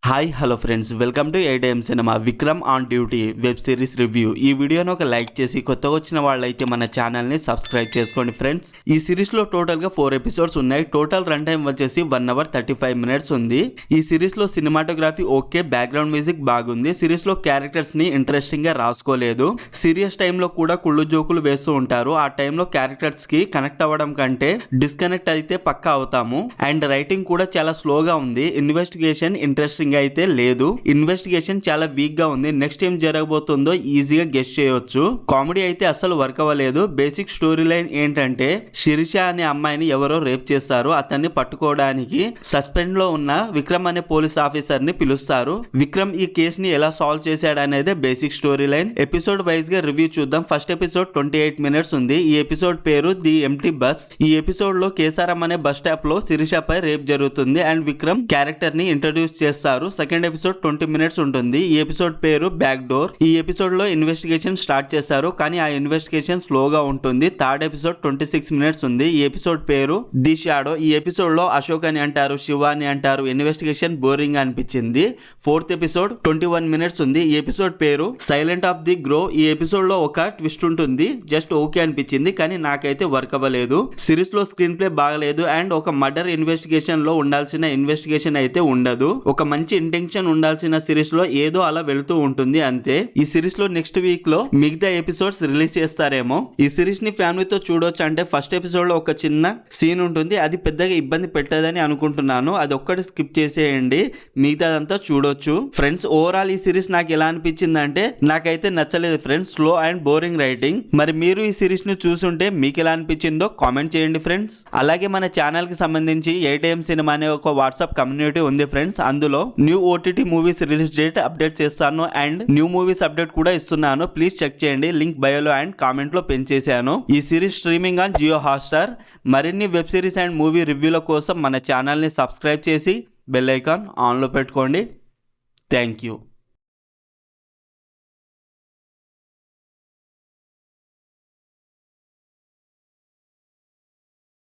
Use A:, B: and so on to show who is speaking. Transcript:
A: Hi hello friends, welcome to 8am cinema. Vikram on duty web series review. ఈ వీడియోను ఒక like చేసి కొత్తగా వచ్చిన వాళ్ళైతే మన ఛానల్ని సబ్స్క్రైబ్ చేసుకోండి ఫ్రెండ్స్. ఈ సిరీస్లో టోటల్గా 4 ఎపిసోడ్స్ ఉన్నాయి. టోటల్ రన్ టైం వచ్చేసి 1 hour 35 minutes ఉంది. ఈ సిరీస్లో సినిమాటోగ్రఫీ ఓకే, బ్యాక్గ్రౌండ్ మ్యూజిక్ బాగుంది. సిరీస్లో క్యారెక్టర్స్ని ఇంట్రెస్టింగ్గా రాసుకోలేదు. సీరియస్ టైంలో కూడా కుళ్ళు జోకులు వేస్తూ ఉంటారు. ఆ టైంలో క్యారెక్టర్స్కి కనెక్ట్ అవ్వడం కంటే డిస్కనెక్ట్ అయితే పక్కా అవుతాము. అండ్ రైటింగ్ కూడా చాలా స్లోగా ఉంది. ఇన్వెస్టిగేషన్ ఇంట్రెస్టింగ్ అయితే లేదు. ఇన్వెస్టిగేషన్ చాలా వీక్ గా ఉంది. నెక్స్ట్ ఏం జరగబోతుందో ఈజీగా గెస్ చేయొచ్చు. కామెడీ అయితే అసలు వర్క్ అవ్వలేదు. బేసిక్ స్టోరీ లైన్ ఏంటంటే, శిరీష అనే అమ్మాయిని ఎవరో రేప్ చేస్తారు. అతన్ని పట్టుకోవడానికి సస్పెండ్ లో ఉన్న విక్రమ్ అనే పోలీస్ ఆఫీసర్ ని పిలుస్తారు. విక్రమ్ ఈ కేసు ని ఎలా సాల్వ్ చేశాడనేదే basic story line. Episode wise గా రివ్యూ చూద్దాం. ఫస్ట్ ఎపిసోడ్ 28 minutes ఉంది. ఈ ఎపిసోడ్ పేరు ది ఎంప్టీ బస్. ఈ ఎపిసోడ్ లో కేసారం అనే బస్ స్టాప్ లో శిరీషపై రేప్ జరుగుతుంది అండ్ విక్రమ్ క్యారెక్టర్ ని ఇంట్రడ్యూస్ చేస్తారు. సెకండ్ ఎపిసోడ్ 20 minutes ఉంటుంది. ఈ ఎపిసోడ్ పేరు బ్యాక్ డోర్. ఈ ఎపిసోడ్ లో ఇన్వెస్టిగేషన్ స్టార్ట్ చేశారు, కానీ ఆ ఇన్వెస్టిగేషన్ స్లోగా ఉంటుంది. థర్డ్ ఎపిసోడ్ 26 minutes ఉంది. ఈ ఎపిసోడ్ పేరు ది షాడో. ఈ ఎపిసోడ్ లో అశోక్ అని అంటారు, శివ అని అంటారు. ఇన్వెస్టిగేషన్ బోరింగ్ అనిపించింది. ఫోర్త్ ఎపిసోడ్ 21 minutes ఉంది. ఈ ఎపిసోడ్ పేరు సైలెంట్ ఆఫ్ ది గ్రో. ఈ ఎపిసోడ్ లో ఒక ట్విస్ట్ ఉంటుంది. జస్ట్ ఓకే అనిపించింది, కానీ నాకైతే వర్క్ అవ్వలేదు. సిరీస్ లో స్క్రీన్ ప్లే బాగలేదు అండ్ ఒక మర్డర్ ఇన్వెస్టిగేషన్ లో ఉండాల్సిన ఇన్వెస్టిగేషన్ అయితే ఉండదు. ఒక మంచి ఇంటెన్షన్ ఉండాల్సిన సిరీస్ లో ఏదో అలా వెళుతూ ఉంటుంది అంతే. ఈ సిరీస్ లో నెక్స్ట్ వీక్ లో మిగతా ఎపిసోడ్స్ రిలీజ్ చేస్తారేమో. ఈ సిరీస్ ని ఫ్యామిలీతో చూడొచ్చు. అంటే ఫస్ట్ ఎపిసోడ్ లో ఒక చిన్న సీన్ ఉంటుంది, అది పెద్దగా ఇబ్బంది పెట్టదని అనుకుంటున్నాను. అది ఒక్కటి స్కిప్ చేసేయండి, మిగతాదంతా చూడొచ్చు. ఫ్రెండ్స్, ఓవరాల్ ఈ సిరీస్ నాకు ఎలా అనిపించింది అంటే, నాకైతే నచ్చలేదు friends. Slow and boring writing. మరి మీరు ఈ సిరీస్ ని చూసుంటే మీకు ఎలా అనిపించిందో కామెంట్ చేయండి ఫ్రెండ్స్. అలాగే మన ఛానల్ కి సంబంధించి 8am సినిమా అనే ఒక వాట్సాప్ కమ్యూనిటీ ఉంది ఫ్రెండ్స్. అందులో new OTT movies release date update చేస్తాను అండ్ న్యూ మూవీస్ అప్డేట్ కూడా ఇస్తున్నాను. ప్లీజ్ చెక్ చేయండి. లింక్ బయోలో అండ్ కామెంట్ లో పెంచేశాను. ఈ series streaming on Jio Hotstar. మరిన్ని వెబ్ సిరీస్ అండ్ మూవీ రివ్యూల కోసం మన ఛానల్ని సబ్స్క్రైబ్ చేసి బెల్ ఐకాన్ ఆన్లో పెట్టుకోండి. Thank you.